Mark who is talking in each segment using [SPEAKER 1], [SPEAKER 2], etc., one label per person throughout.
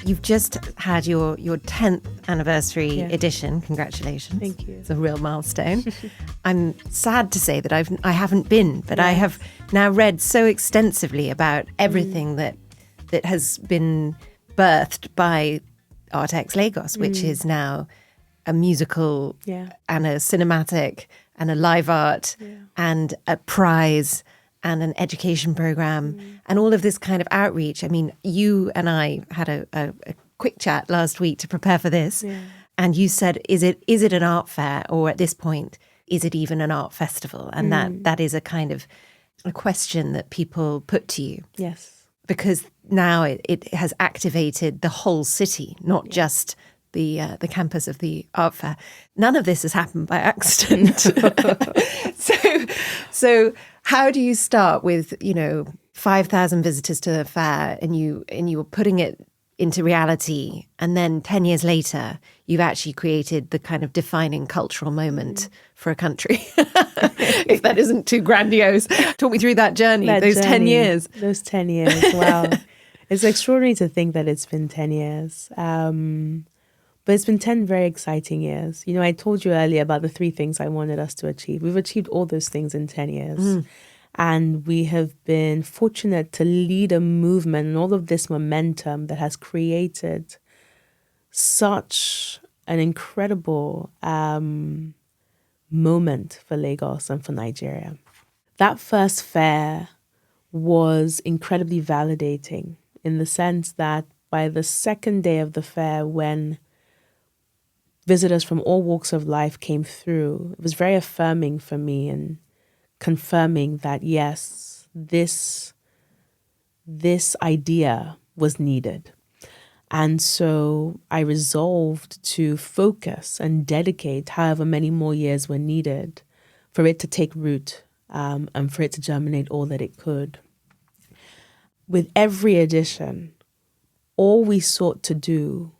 [SPEAKER 1] you've just had your 10th anniversary edition. Congratulations.
[SPEAKER 2] Thank you.
[SPEAKER 1] It's a real milestone. I'm sad to say that I haven't been, but I have now read so extensively about everything that has been birthed by Artex Lagos, which is now a musical and a cinematic and a live art and a prize and an education program and all of this kind of outreach. I mean, you and I had a quick chat last week to prepare for this. Yeah. And you said, is it an art fair, or at this point, is it even an art festival? And that is a kind of a question that people put to you.
[SPEAKER 2] Yes.
[SPEAKER 1] Because now it has activated the whole city, not just the campus of the art fair. None of this has happened by accident. So how do you start with, 5,000 visitors to the fair and you were putting it into reality, and then 10 years later, you've actually created the kind of defining cultural moment for a country? If that isn't too grandiose. Talk me through that journey, those 10 years.
[SPEAKER 2] Those 10 years, wow. It's extraordinary to think that it's been 10 years. But it's been 10 very exciting years. I told you earlier about the 3 things I wanted us to achieve. We've achieved all those things in 10 years. And we have been fortunate to lead a movement and all of this momentum that has created such an incredible moment for Lagos and for Nigeria. That first fair was incredibly validating in the sense that by the second day of the fair, when visitors from all walks of life came through, it was very affirming for me and confirming that, yes, this idea was needed. And so I resolved to focus and dedicate however many more years were needed for it to take root and for it to germinate all that it could. With every edition, all we sought to do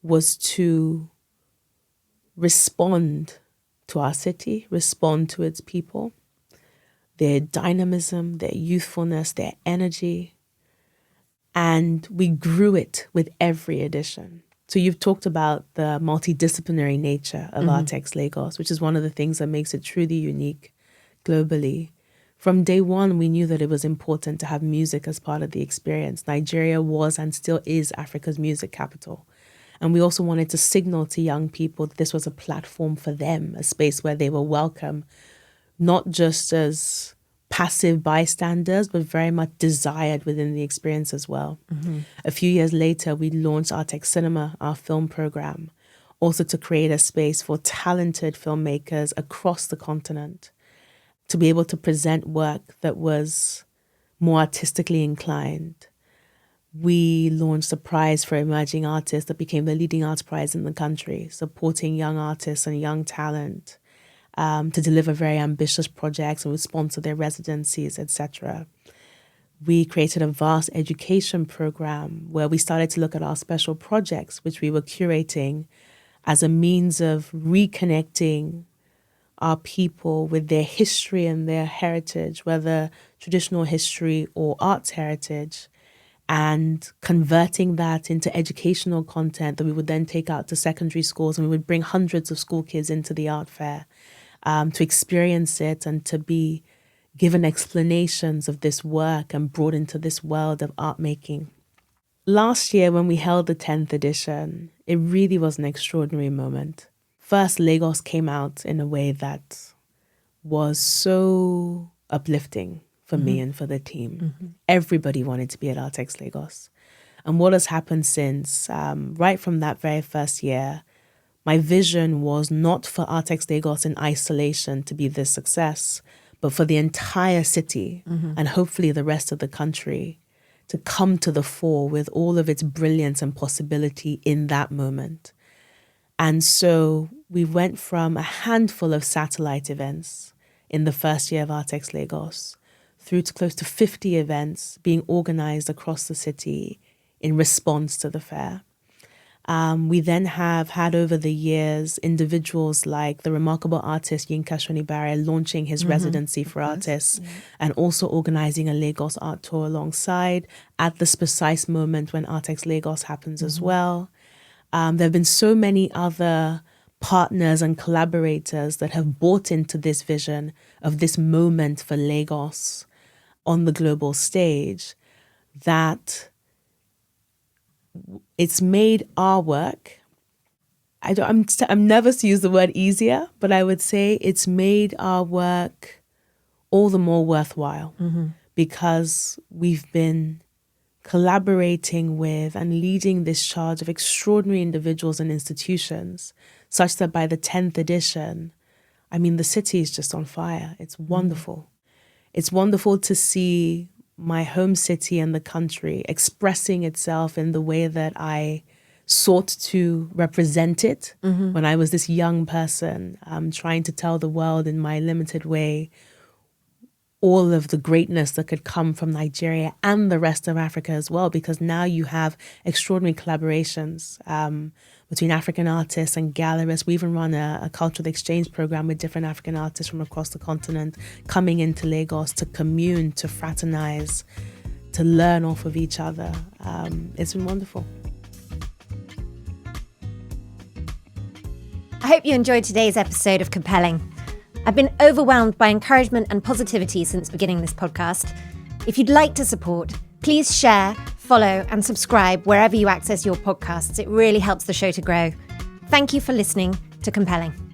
[SPEAKER 2] was to respond to our city, respond to its people, their dynamism, their youthfulness, their energy. And we grew it with every edition. So you've talked about the multidisciplinary nature of Artex Lagos, which is one of the things that makes it truly unique globally. From day one, we knew that it was important to have music as part of the experience. Nigeria was and still is Africa's music capital. And we also wanted to signal to young people that this was a platform for them, a space where they were welcome, not just as passive bystanders, but very much desired within the experience as well. A few years later, we launched Artex Cinema, our film program, also to create a space for talented filmmakers across the continent to be able to present work that was more artistically inclined. We launched a prize for emerging artists that became the leading arts prize in the country, supporting young artists and young talent to deliver very ambitious projects, and we sponsor their residencies, etc. We created a vast education program where we started to look at our special projects, which we were curating as a means of reconnecting our people with their history and their heritage, whether traditional history or arts heritage, and converting that into educational content that we would then take out to secondary schools, and we would bring hundreds of school kids into the art fair to experience it and to be given explanations of this work and brought into this world of art making. Last year, when we held the 10th edition, it really was an extraordinary moment. First, Lagos came out in a way that was so uplifting for me and for the team. Everybody wanted to be at Artex Lagos. And what has happened since, right from that very first year, my vision was not for Artex Lagos in isolation to be this success, but for the entire city and hopefully the rest of the country to come to the fore with all of its brilliance and possibility in that moment. And so we went from a handful of satellite events in the first year of Artex Lagos through to close to 50 events being organized across the city in response to the fair. We then have had over the years individuals like the remarkable artist Yinka Shonibare launching his residency for artists and also organizing a Lagos art tour alongside at this precise moment when Artex Lagos happens as well. There have been so many other partners and collaborators that have bought into this vision of this moment for Lagos on the global stage that it's made our work, I'm nervous to use the word easier, but I would say it's made our work all the more worthwhile because we've been collaborating with and leading this charge of extraordinary individuals and institutions, such that by the 10th edition, I mean, the city is just on fire. It's wonderful. It's wonderful to see my home city and the country expressing itself in the way that I sought to represent it when I was this young person, trying to tell the world in my limited way all of the greatness that could come from Nigeria and the rest of Africa as well, because now you have extraordinary collaborations between African artists and gallerists. We even run a cultural exchange program with different African artists from across the continent coming into Lagos to commune, to fraternize, to learn off of each other. It's been wonderful.
[SPEAKER 3] I hope you enjoyed today's episode of Compelling. I've been overwhelmed by encouragement and positivity since beginning this podcast. If you'd like to support, please share, follow, and subscribe wherever you access your podcasts. It really helps the show to grow. Thank you for listening to Compelling.